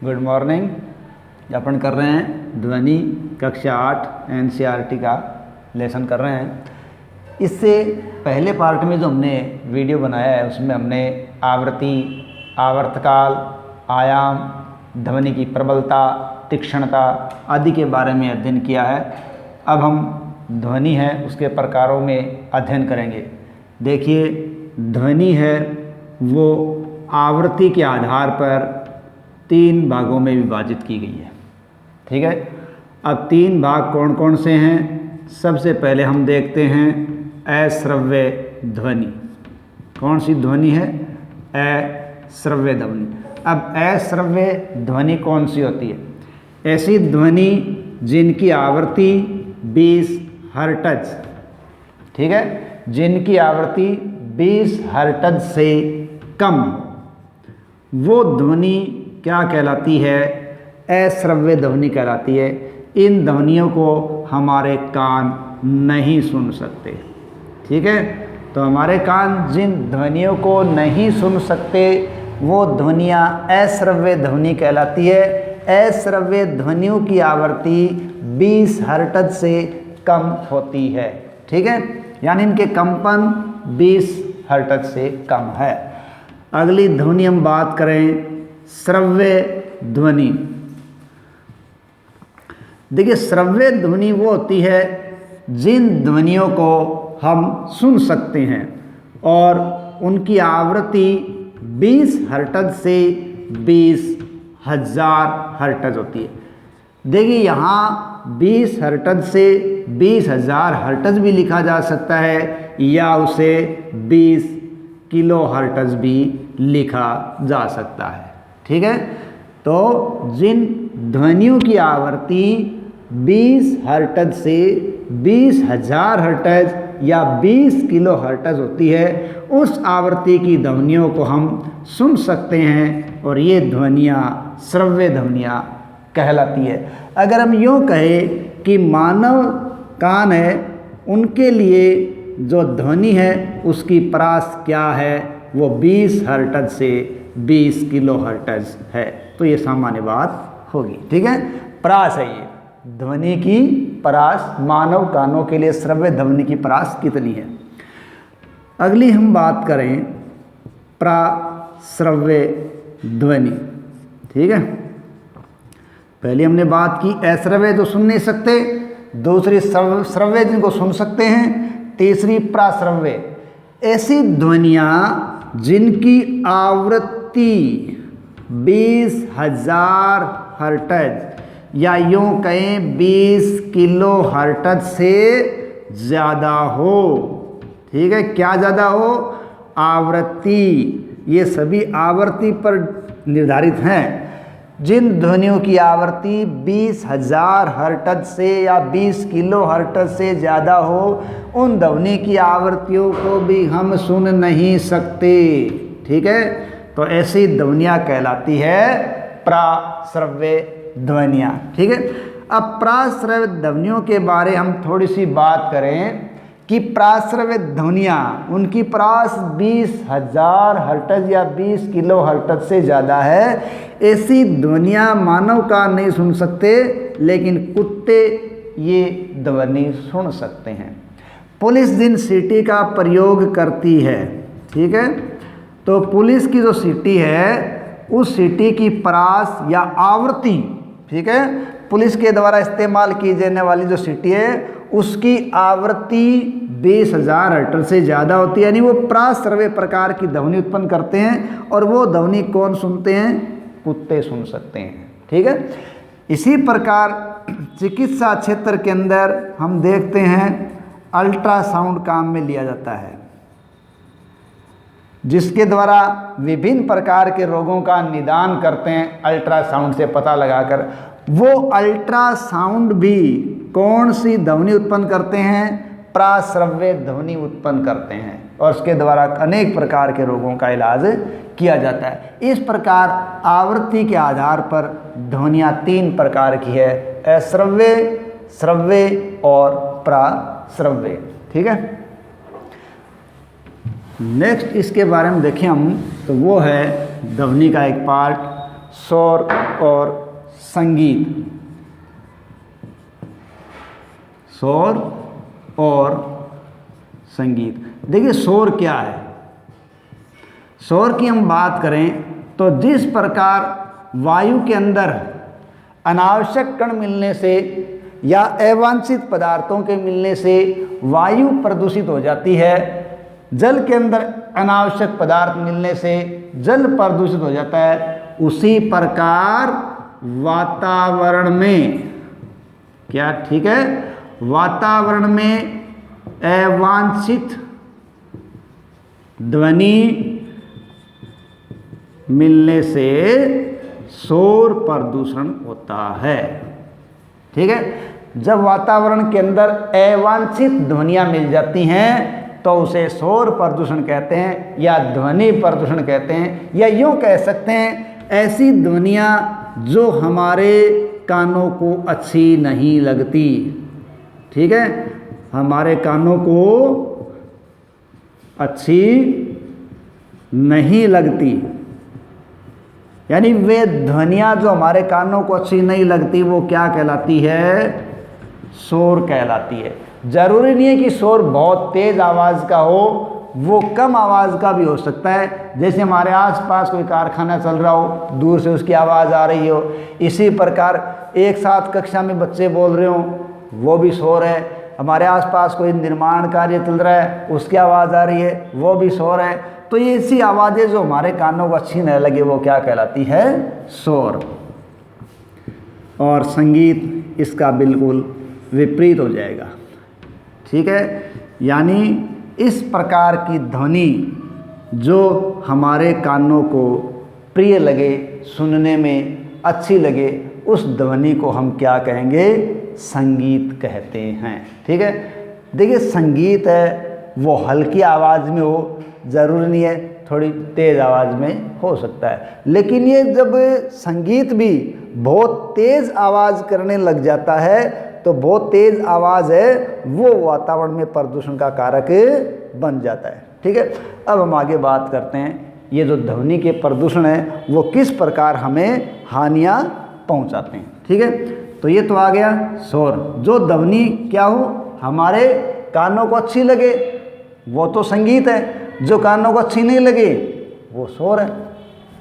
Good morning. अपन कर रहे हैं ध्वनि कक्षा 8 एनसीईआरटी का लेसन कर रहे हैं। इससे पहले पार्ट में जो हमने वीडियो बनाया है उसमें हमने आवृत्ति, आवर्तकाल, आयाम, ध्वनि की प्रबलता, तीक्ष्णता आदि के बारे में अध्ययन किया है। अब हम ध्वनि है उसके प्रकारों में अध्ययन करेंगे। देखिए, ध्वनि है वो आवृत्ति के आधार पर 3 भागों में विभाजित की गई है। ठीक है, अब 3 भाग कौन कौन से हैं? सबसे पहले हम देखते हैं अश्रव्य ध्वनि। कौन सी ध्वनि है? अश्रव्य ध्वनि। अब अश्रव्य ध्वनि कौन सी होती है? ऐसी ध्वनि जिनकी आवृत्ति 20 हर्ट्ज, ठीक है, जिनकी आवृत्ति 20 हर्ट्ज से कम, वो ध्वनि क्या कहलाती है? अश्रव्य ध्वनि कहलाती है। इन ध्वनियों को हमारे कान नहीं सुन सकते। ठीक है, तो हमारे कान जिन ध्वनियों को नहीं सुन सकते वो ध्वनियाँ अश्रव्य ध्वनि कहलाती है। अश्रव्य ध्वनियों की आवृत्ति 20 हर्ट्ज से कम होती है। ठीक है, यानी इनके कंपन 20 हर्ट्ज से कम है। अगली ध्वनि हम बात करें श्रव्य ध्वनि। देखिए, श्रव्य ध्वनि वो होती है जिन ध्वनियों को हम सुन सकते हैं और उनकी आवृत्ति 20 हर्ट्ज से 20,000 हर्ट्ज होती है। देखिए, यहाँ 20 हर्ट्ज से 20,000 हर्ट्ज भी लिखा जा सकता है या उसे 20 किलो हर्ट्ज भी लिखा जा सकता है। ठीक है, तो जिन ध्वनियों की आवृत्ति 20 हर्ट्ज से 20,000 हर्ट्ज या 20 किलो हर्ट्ज होती है, उस आवृत्ति की ध्वनियों को हम सुन सकते हैं और ये ध्वनियाँ श्रव्य ध्वनियाँ कहलाती है। अगर हम यूँ कहें कि मानव कान है, उनके लिए जो ध्वनि है उसकी परास क्या है? वो 20 हर्ट्ज से 20 किलो हर्ट्ज है। तो ये सामान्य बात होगी। ठीक है, परास है ये ध्वनि की परास। मानव कानों के लिए श्रव्य ध्वनि की परास कितनी है? अगली हम बात करें प्राश्रव्य ध्वनि। ठीक है, पहले हमने बात की अश्रव्य जो सुन नहीं सकते, दूसरी श्रव्य जिनको सुन सकते हैं, तीसरी प्राश्रव्य। ऐसी ध्वनियाँ जिनकी आवृत्ति 20,000 हर्ट्ज या यूँ कहें 20 किलो हर्ट्ज से ज़्यादा हो। ठीक है, क्या ज़्यादा हो? आवृत्ति। ये सभी आवृत्ति पर निर्धारित हैं। जिन ध्वनियों की आवृत्ति 20,000 हर्ट्ज से या 20 किलो हर्ट्ज से ज़्यादा हो, उन ध्वनि की आवृत्तियों को भी हम सुन नहीं सकते। ठीक है, तो ऐसी ध्वनियाँ कहलाती है प्राश्रव्य ध्वनियाँ। ठीक है, अब प्राश्रव्य ध्वनियों के बारे हम थोड़ी सी बात करें कि प्राश्रव्य ध्वनियाँ उनकी परास 20,000 हर्ट्ज या 20 किलो हर्ट्ज से ज़्यादा है। ऐसी ध्वनियाँ मानव कान नहीं सुन सकते, लेकिन कुत्ते ये ध्वनि सुन सकते हैं। पुलिस जिन सीटी का प्रयोग करती है, ठीक है, तो पुलिस की जो सीटी है उस सीटी की परास या आवृत्ति, ठीक है, पुलिस के द्वारा इस्तेमाल की जाने वाली जो सीटी है उसकी आवृत्ति 20,000 हर्ट्ज से ज़्यादा होती है। यानी वो प्राश्रव्य प्रकार की ध्वनि उत्पन्न करते हैं और वो ध्वनि कौन सुनते हैं? कुत्ते सुन सकते हैं। ठीक है, इसी प्रकार चिकित्सा क्षेत्र के अंदर हम देखते हैं अल्ट्रासाउंड काम में लिया जाता है, जिसके द्वारा विभिन्न प्रकार के रोगों का निदान करते हैं अल्ट्रासाउंड से पता लगाकर। वो अल्ट्रासाउंड भी कौन सी ध्वनि उत्पन्न करते हैं? प्राश्रव्य ध्वनि उत्पन्न करते हैं और उसके द्वारा अनेक प्रकार के रोगों का इलाज किया जाता है। इस प्रकार आवृत्ति के आधार पर ध्वनियाँ 3 प्रकार की है, अश्रव्य, श्रव्य और प्राश्रव्य। ठीक है, नेक्स्ट इसके बारे में देखें हम तो वो है ध्वनि का एक पार्ट शोर और संगीत। शोर और संगीत। देखिए शोर क्या है। शोर की हम बात करें तो जिस प्रकार वायु के अंदर अनावश्यक कण मिलने से या अवांछित पदार्थों के मिलने से वायु प्रदूषित हो जाती है, जल के अंदर अनावश्यक पदार्थ मिलने से जल प्रदूषित हो जाता है, उसी प्रकार वातावरण में क्या, ठीक है, वातावरण में अवांछित ध्वनि मिलने से शोर प्रदूषण होता है। ठीक है, जब वातावरण के अंदर अवांछित ध्वनियां मिल जाती हैं तो उसे शोर प्रदूषण कहते हैं या ध्वनि प्रदूषण कहते हैं, या यूं कह सकते हैं ऐसी ध्वनियां जो हमारे कानों को अच्छी नहीं लगती। ठीक है, हमारे कानों को अच्छी नहीं लगती, यानी वे ध्वनियाँ जो हमारे कानों को अच्छी नहीं लगती वो क्या कहलाती है, शोर कहलाती है। ज़रूरी नहीं है कि शोर बहुत तेज़ आवाज़ का हो, वो कम आवाज़ का भी हो सकता है। जैसे हमारे आसपास कोई कारखाना चल रहा हो, दूर से उसकी आवाज़ आ रही हो, इसी प्रकार एक साथ कक्षा में बच्चे बोल रहे हों, वो भी शोर है। हमारे आसपास कोई निर्माण कार्य चल रहा है, उसकी आवाज़ आ रही है, वो भी शोर है। तो ये ऐसी आवाज़ें जो हमारे कानों को अच्छी न लगे वो क्या कहलाती है, शोर। और संगीत इसका बिल्कुल विपरीत हो जाएगा। ठीक है, यानी इस प्रकार की ध्वनि जो हमारे कानों को प्रिय लगे, सुनने में अच्छी लगे, उस ध्वनि को हम क्या कहेंगे, संगीत कहते हैं। ठीक है, देखिए संगीत है वो हल्की आवाज़ में हो, ज़रूरी नहीं है थोड़ी तेज़ आवाज़ में हो सकता है। लेकिन ये जब संगीत भी बहुत तेज़ आवाज़ करने लग जाता है तो बहुत तेज़ आवाज़ है वो वातावरण में प्रदूषण का कारक बन जाता है। ठीक है, अब हम आगे बात करते हैं ये जो ध्वनि के प्रदूषण है वो किस प्रकार हमें हानियाँ पहुँचाते हैं। ठीक है, तो ये तो आ गया शोर। जो ध्वनि क्या हो, हमारे कानों को अच्छी लगे वो तो संगीत है, जो कानों को अच्छी नहीं लगे वो शोर है।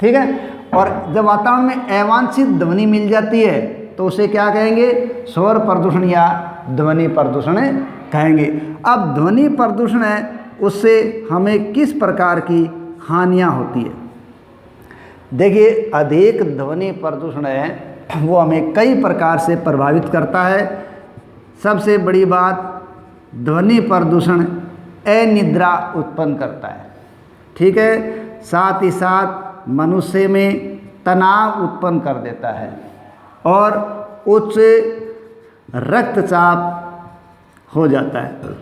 ठीक है, और जब वातावरण में अवांछित ध्वनि मिल जाती है तो उसे क्या कहेंगे, शोर प्रदूषण या ध्वनि प्रदूषण कहेंगे। अब ध्वनि प्रदूषण है उससे हमें किस प्रकार की हानियाँ होती है। देखिए अधिक ध्वनि प्रदूषण है वो हमें कई प्रकार से प्रभावित करता है। सबसे बड़ी बात, ध्वनि प्रदूषण अनिद्रा उत्पन्न करता है। ठीक है, साथ ही साथ मनुष्य में तनाव उत्पन्न कर देता है और उच्च रक्तचाप हो जाता है।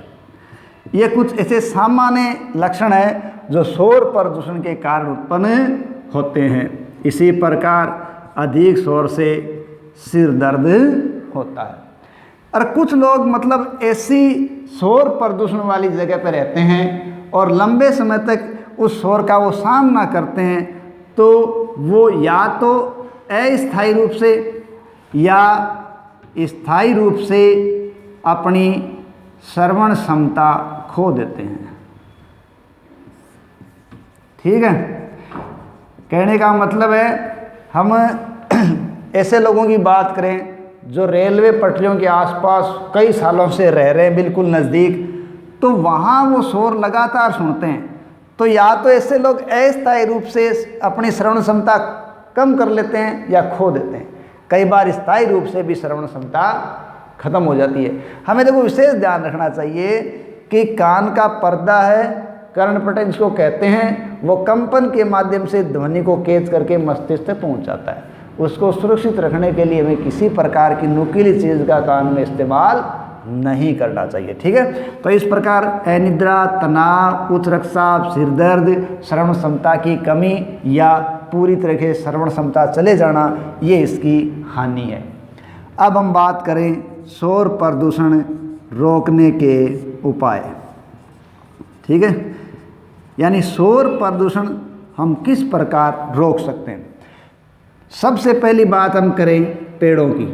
ये कुछ ऐसे सामान्य लक्षण हैं जो शोर प्रदूषण के कारण उत्पन्न होते हैं। इसी प्रकार अधिक शोर से सिर दर्द होता है। और कुछ लोग मतलब ऐसी शोर प्रदूषण वाली जगह पर रहते हैं और लंबे समय तक उस शोर का वो सामना करते हैं तो वो या तो अस्थायी रूप से या स्थायी रूप से अपनी श्रवण क्षमता खो देते हैं। ठीक है, कहने का मतलब है हम ऐसे लोगों की बात करें जो रेलवे पटरियों के आसपास कई सालों से रह रहे हैं बिल्कुल नज़दीक, तो वहाँ वो शोर लगातार सुनते हैं। तो या तो ऐसे लोग अस्थायी रूप से अपनी श्रवण क्षमता कम कर लेते हैं या खो देते हैं। कई बार स्थायी रूप से भी श्रवण क्षमता खत्म हो जाती है। हमें देखो विशेष ध्यान रखना चाहिए कि कान का पर्दा है, कर्णपटल जिसको कहते हैं, वो कंपन के माध्यम से ध्वनि को कैच करके मस्तिष्क तक पहुँच जाता है। उसको सुरक्षित रखने के लिए हमें किसी प्रकार की नुकीली चीज़ का कान में इस्तेमाल नहीं करना चाहिए। ठीक है, तो इस प्रकार अनिद्रा, तनाव, उच्च रक्तचाप, सिर दर्द, श्रवण क्षमता की कमी या पूरी तरह से श्रवण क्षमता चले जाना, ये इसकी हानि है। अब हम बात करें शोर प्रदूषण रोकने के उपाय। ठीक है, यानी शोर प्रदूषण हम किस प्रकार रोक सकते हैं। सबसे पहली बात हम करें पेड़ों की।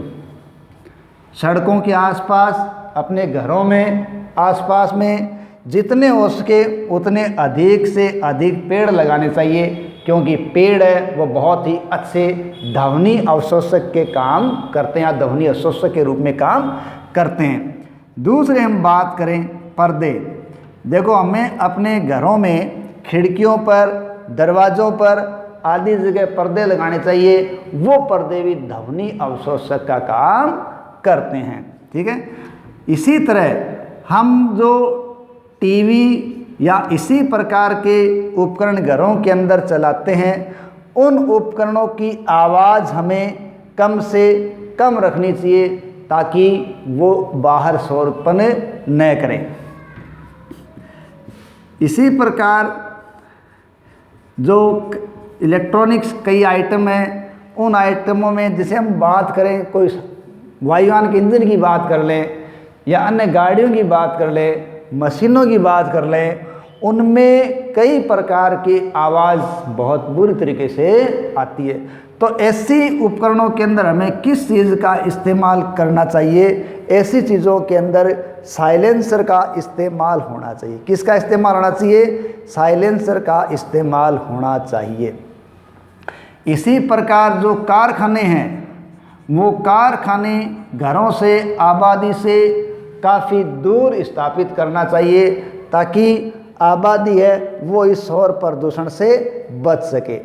सड़कों के आसपास, अपने घरों में आसपास में जितने हो सके उतने अधिक से अधिक पेड़ लगाने चाहिए, क्योंकि पेड़ है वो बहुत ही अच्छे ध्वनि अवशोषक के काम करते हैं, ध्वनि अवशोषक के रूप में काम करते हैं। दूसरे हम बात करें पर्दे। देखो, हमें अपने घरों में खिड़कियों पर, दरवाज़ों पर आदि जगह पर्दे लगाने चाहिए। वो पर्दे भी ध्वनि अवशोषक का काम करते हैं। ठीक है। इसी तरह हम जो टीवी या इसी प्रकार के उपकरण घरों के अंदर चलाते हैं, उन उपकरणों की आवाज़ हमें कम से कम रखनी चाहिए ताकि वो बाहर शोर उत्पन्न न करें। इसी प्रकार जो इलेक्ट्रॉनिक्स कई आइटम हैं, उन आइटमों में जैसे हम बात करें, कोई वायुयान के इंजन की बात कर लें या अन्य गाड़ियों की बात कर लें, मशीनों की बात कर लें, उनमें कई प्रकार की आवाज़ बहुत बुरी तरीके से आती है। तो ऐसी उपकरणों के अंदर हमें किस चीज़ का इस्तेमाल करना चाहिए? ऐसी चीज़ों के अंदर साइलेंसर का इस्तेमाल होना चाहिए। किसका इस्तेमाल होना चाहिए? साइलेंसर का इस्तेमाल होना चाहिए। इसी प्रकार जो कारखाने हैं, वो कारखाने घरों से, आबादी से काफ़ी दूर स्थापित करना चाहिए ताकि आबादी है वो इस शोर प्रदूषण से बच सके।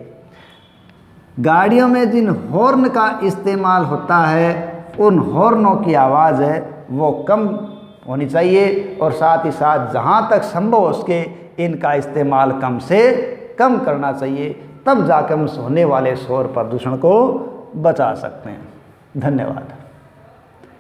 गाड़ियों में जिन हॉर्न का इस्तेमाल होता है, उन हॉर्नों की आवाज़ है वो कम होनी चाहिए, और साथ ही साथ जहाँ तक संभव हो सके इनका इस्तेमाल कम से कम करना चाहिए। तब जाकर हम होने वाले शोर प्रदूषण को बचा सकते हैं। धन्यवाद।